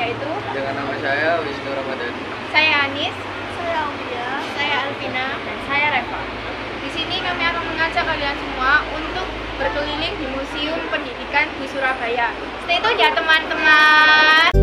yaitu Dengan nama saya Wisnu Ramadan. saya Anis, Saya Aulia. saya Alvina, dan saya Reva. Di sini kami akan mengajak kalian semua untuk berkeliling di Museum Pendidikan di Surabaya. Stay tune ya teman-teman.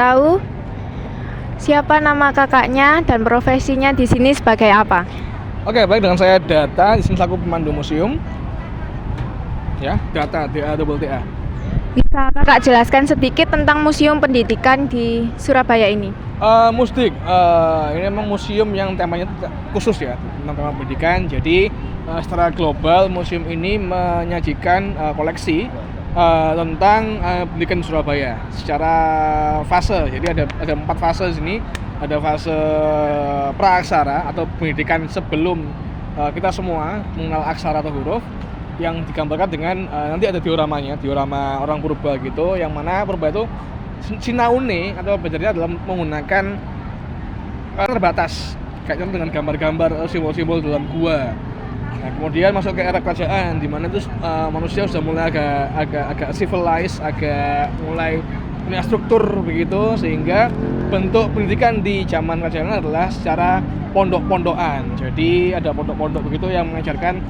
Tahu siapa nama kakaknya dan profesinya di sini sebagai apa? Oke, baik, dengan saya Data, di sini selaku pemandu museum. Ya, Data, D-A-T-T-A. Bisa kakak jelaskan sedikit tentang Museum Pendidikan di Surabaya ini? Musdik, ini memang museum yang temanya khusus ya, tentang tema pendidikan. Jadi secara global museum ini menyajikan koleksi tentang pendidikan Surabaya secara fase. Jadi ada 4 fase di sini. Ada fase praaksara atau pendidikan sebelum kita semua mengenal aksara atau huruf, yang digambarkan dengan nanti ada dioramanya, diorama orang purba gitu, yang mana purba itu sinaune atau belajarnya adalah menggunakan terbatas, kayak dengan gambar-gambar simbol-simbol dalam gua. Nah, kemudian masuk ke era kerajaan, di mana itu manusia sudah mulai agak civilized, agak mulai punya struktur begitu, sehingga bentuk pendidikan di zaman kerajaan adalah secara pondok-pondokan. Jadi ada pondok-pondok begitu yang mengajarkan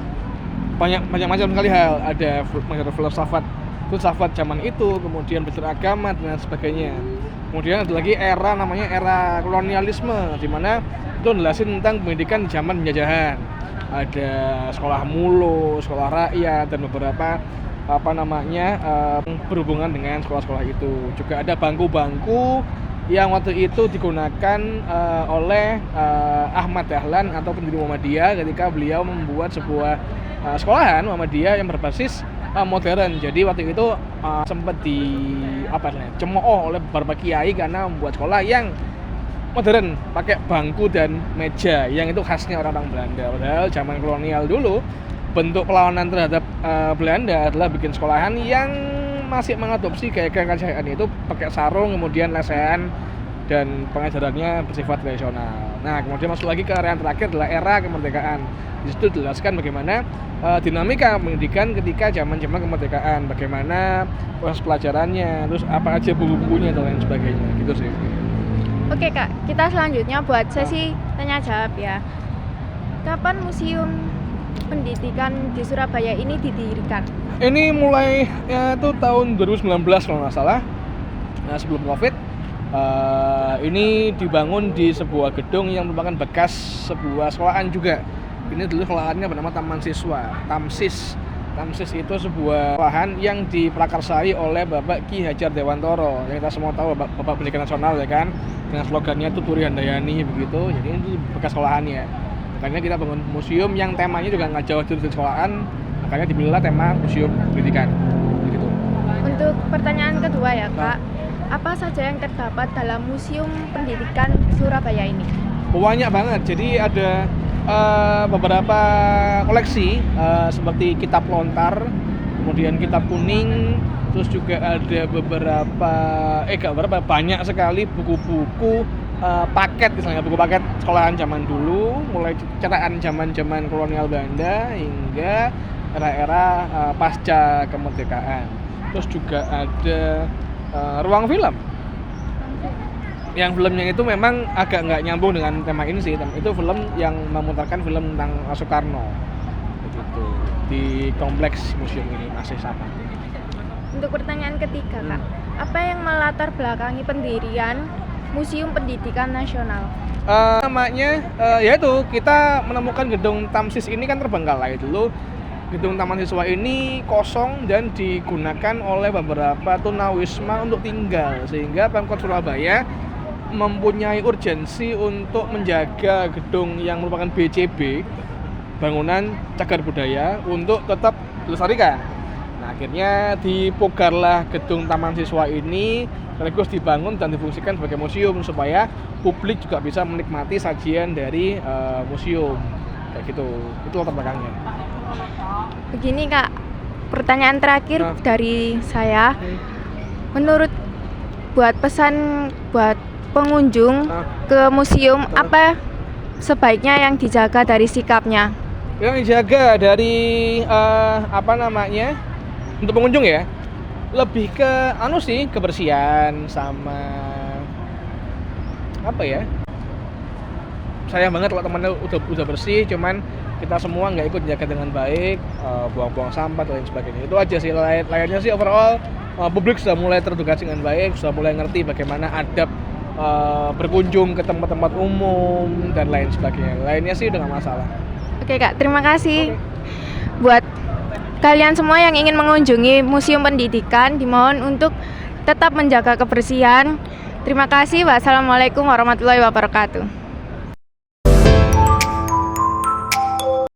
banyak macam sekali hal. Ada filsafat zaman itu, kemudian belajar agama dan sebagainya. Kemudian ada lagi era namanya era kolonialisme, di mana itu menjelasin tentang pendidikan di zaman penjajahan. Ada sekolah mulu, sekolah rakyat, dan beberapa berhubungan dengan sekolah-sekolah itu. Juga ada bangku-bangku yang waktu itu digunakan oleh Ahmad Dahlan atau pendiri Muhammadiyah ketika beliau membuat sebuah sekolahan Muhammadiyah yang berbasis modern. Jadi waktu itu sempat dicemooh oleh beberapa kiai karena membuat sekolah yang modern, pakai bangku dan meja yang itu khasnya orang-orang Belanda. Padahal zaman kolonial dulu bentuk perlawanan terhadap Belanda adalah bikin sekolahan yang masih mengadopsi gaya-gaya kerajaan, itu pakai sarung, kemudian lesehan, dan pengajarannya bersifat tradisional. Nah, kemudian masuk lagi ke area yang terakhir adalah era kemerdekaan. Di situ dijelaskan bagaimana dinamika pendidikan ketika zaman-zaman kemerdekaan, bagaimana proses pelajarannya, terus apa aja buku-bukunya dan lain sebagainya, gitu sih. Oke Kak, kita selanjutnya buat sesi tanya jawab ya. Kapan museum pendidikan di Surabaya ini didirikan? Ini mulai itu tahun 2019 kalau nggak salah, sebelum Covid. Ini dibangun di sebuah gedung yang merupakan bekas sebuah sekolahan juga. Ini dulu sekolahannya bernama Taman Siswa, Tamsis. Tamsis itu sebuah sekolahan yang diprakarsai oleh Bapak Ki Hajar Dewantoro, yang kita semua tahu Bapak Pendidikan Nasional ya kan, dengan slogannya Tuturi Handayani begitu. Jadi ini bekas sekolahannya. Makanya kita bangun museum yang temanya juga nggak jauh dari sekolahan, makanya dipilihlah tema museum pendidikan. Begitu. Untuk pertanyaan kedua ya Kak, apa saja yang terdapat dalam museum pendidikan Surabaya ini? Banyak banget. Jadi ada beberapa koleksi seperti kitab lontar, kemudian kitab kuning, terus juga ada banyak sekali buku-buku paket, misalnya buku paket sekolahan zaman dulu, mulai cetakan zaman kolonial Belanda hingga era-era pasca kemerdekaan. Terus juga ada ruang film. Yang filmnya itu memang agak nggak nyambung dengan tema ini sih. Itu film yang memutarkan film tentang Soekarno, begitu, di kompleks museum ini masih sama. Untuk pertanyaan ketiga Kak, apa yang melatar belakangi pendirian Museum Pendidikan Nasional? Namanya yaitu kita menemukan gedung Tamsis ini kan terbengkalai dulu. Gedung Taman Siswa ini kosong dan digunakan oleh beberapa tunawisma untuk tinggal, sehingga Pemkot Surabaya mempunyai urgensi untuk menjaga gedung yang merupakan BCB, bangunan cagar budaya, untuk tetap dilestarikan. Nah, akhirnya dipugarlah gedung Taman Siswa ini, sekaligus dibangun dan difungsikan sebagai museum supaya publik juga bisa menikmati sajian dari museum. Kayak gitu. Itu latar belakangnya. Begini Kak, pertanyaan terakhir dari saya. Menurut pesan buat pengunjung ke museum, apa sebaiknya yang dijaga dari sikapnya? Yang dijaga dari untuk pengunjung ya, lebih ke kebersihan sama sayang banget kalau temannya udah bersih, cuman kita semua nggak ikut jaga dengan baik, buang-buang sampah dan lain sebagainya. Itu aja sih. Lainnya sih overall publik sudah mulai teredukasi dengan baik, sudah mulai ngerti bagaimana adab berkunjung ke tempat-tempat umum dan lain sebagainya. Lainnya sih udah nggak masalah. Oke Kak, terima kasih. Buat kalian semua yang ingin mengunjungi Museum Pendidikan, dimohon untuk tetap menjaga kebersihan. Terima kasih. Wassalamualaikum warahmatullahi wabarakatuh.